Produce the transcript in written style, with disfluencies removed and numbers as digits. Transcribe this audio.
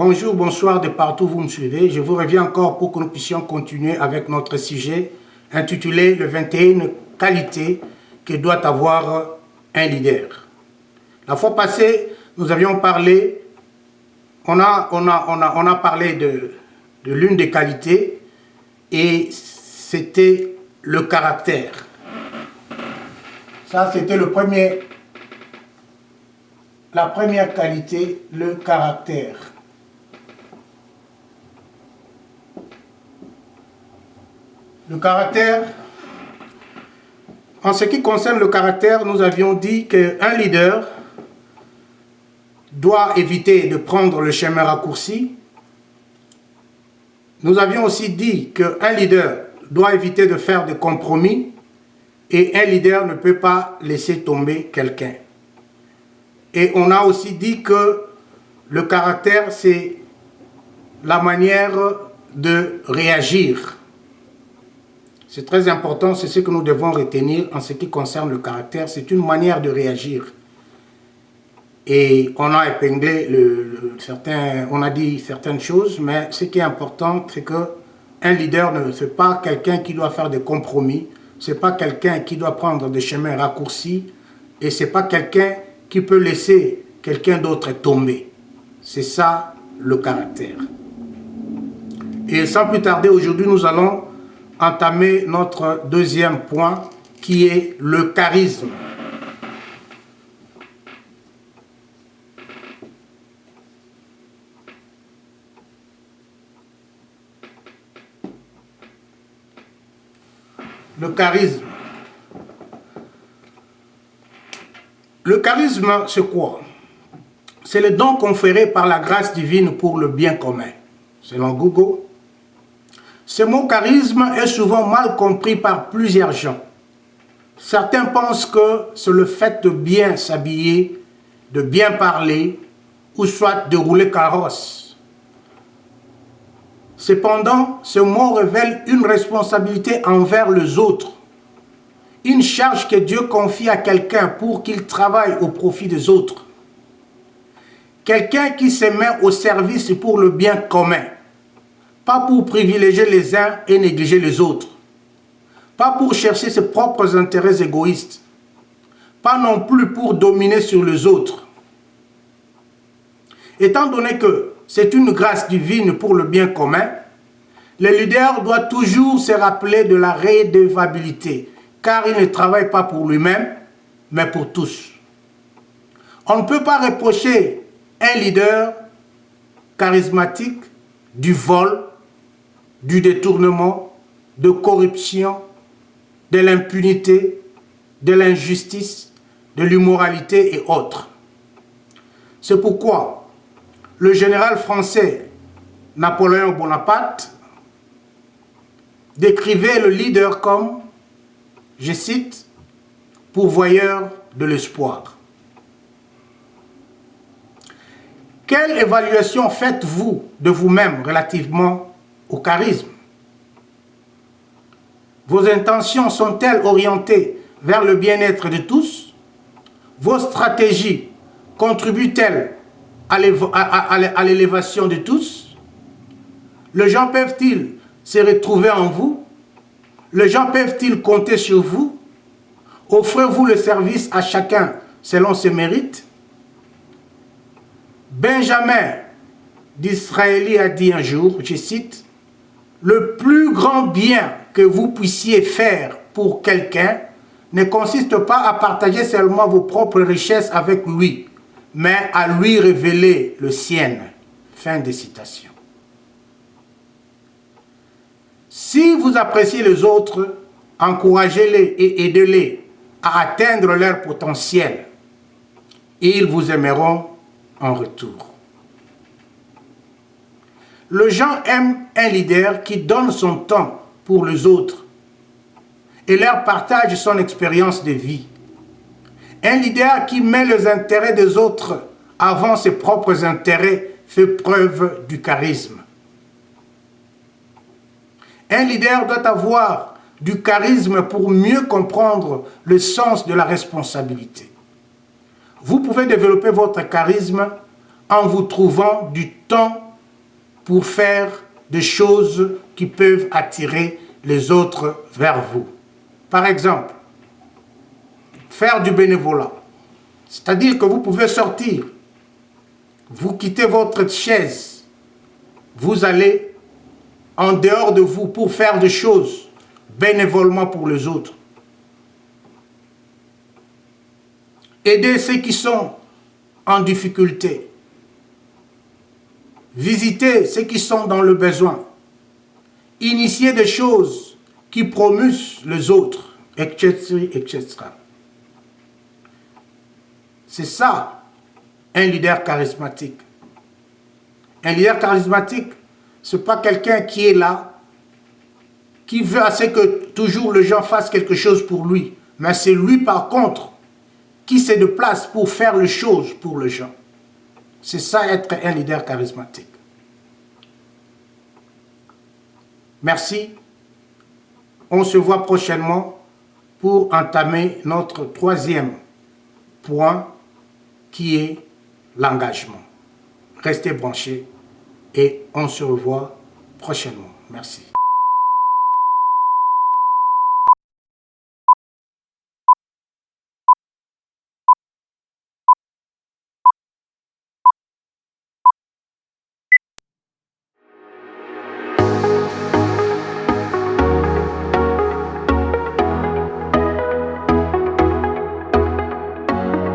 Bonjour, bonsoir de partout où vous me suivez. Je vous reviens encore pour que nous puissions continuer avec notre sujet intitulé « Les 21 qualités que doit avoir un leader ». La fois passée, nous avions parlé, on a parlé de l'une des qualités et c'était le caractère. Ça, c'était la première qualité, le caractère. Le caractère, en ce qui concerne le caractère, nous avions dit qu'un leader doit éviter de prendre le chemin raccourci. Nous avions aussi dit qu'un leader doit éviter de faire des compromis et un leader ne peut pas laisser tomber quelqu'un. Et on a aussi dit que le caractère, c'est la manière de réagir. C'est très important, c'est ce que nous devons retenir en ce qui concerne le caractère. C'est une manière de réagir. Et on a épinglé on a dit certaines choses, mais ce qui est important, c'est qu'un leader ne c'est pas quelqu'un qui doit faire des compromis, c'est pas quelqu'un qui doit prendre des chemins raccourcis, et c'est pas quelqu'un qui peut laisser quelqu'un d'autre tomber. C'est ça le caractère. Et sans plus tarder, aujourd'hui, nous allons entamer notre deuxième point qui est le charisme. Le charisme. Le charisme, c'est quoi? C'est le don conféré par la grâce divine pour le bien commun. Selon Google, ce mot charisme est souvent mal compris par plusieurs gens. Certains pensent que c'est le fait de bien s'habiller, de bien parler, ou soit de rouler carrosse. Cependant, ce mot révèle une responsabilité envers les autres, une charge que Dieu confie à quelqu'un pour qu'il travaille au profit des autres. Quelqu'un qui se met au service pour le bien commun, pas pour privilégier les uns et négliger les autres, pas pour chercher ses propres intérêts égoïstes, pas non plus pour dominer sur les autres. Étant donné que c'est une grâce divine pour le bien commun, le leader doit toujours se rappeler de la redevabilité, car il ne travaille pas pour lui-même, mais pour tous. On ne peut pas reprocher un leader charismatique du vol, du détournement, de corruption, de l'impunité, de l'injustice, de l'immoralité et autres. C'est pourquoi le général français Napoléon Bonaparte décrivait le leader comme, je cite, « pourvoyeur de l'espoir ». Quelle évaluation faites-vous de vous-même relativement au charisme? Vos intentions sont-elles orientées vers le bien-être de tous? Vos stratégies contribuent-elles à l'élévation de tous? Les gens peuvent-ils se retrouver en vous? Les gens peuvent-ils compter sur vous? Offrez-vous le service à chacun selon ses mérites? Benjamin d'Israël a dit un jour, je cite, « Le plus grand bien que vous puissiez faire pour quelqu'un ne consiste pas à partager seulement vos propres richesses avec lui, mais à lui révéler le sien. » Fin de citation. Si vous appréciez les autres, encouragez-les et aidez-les à atteindre leur potentiel. Ils vous aimeront en retour. Les gens aiment un leader qui donne son temps pour les autres et leur partage son expérience de vie. Un leader qui met les intérêts des autres avant ses propres intérêts fait preuve du charisme. Un leader doit avoir du charisme pour mieux comprendre le sens de la responsabilité. Vous pouvez développer votre charisme en vous trouvant du temps pour faire des choses qui peuvent attirer les autres vers vous. Par exemple, faire du bénévolat. C'est-à-dire que vous pouvez sortir, vous quittez votre chaise, vous allez en dehors de vous pour faire des choses bénévolement pour les autres. Aider ceux qui sont en difficulté. Visiter ceux qui sont dans le besoin. Initier des choses qui promusent les autres, etc., etc. C'est ça, un leader charismatique. Un leader charismatique, ce n'est pas quelqu'un qui est là, qui veut assez que toujours les gens fassent quelque chose pour lui. Mais c'est lui, par contre, qui se déplace pour faire les choses pour les gens. C'est ça, être un leader charismatique. Merci. On se voit prochainement pour entamer notre troisième point qui est l'engagement. Restez branchés et on se revoit prochainement. Merci.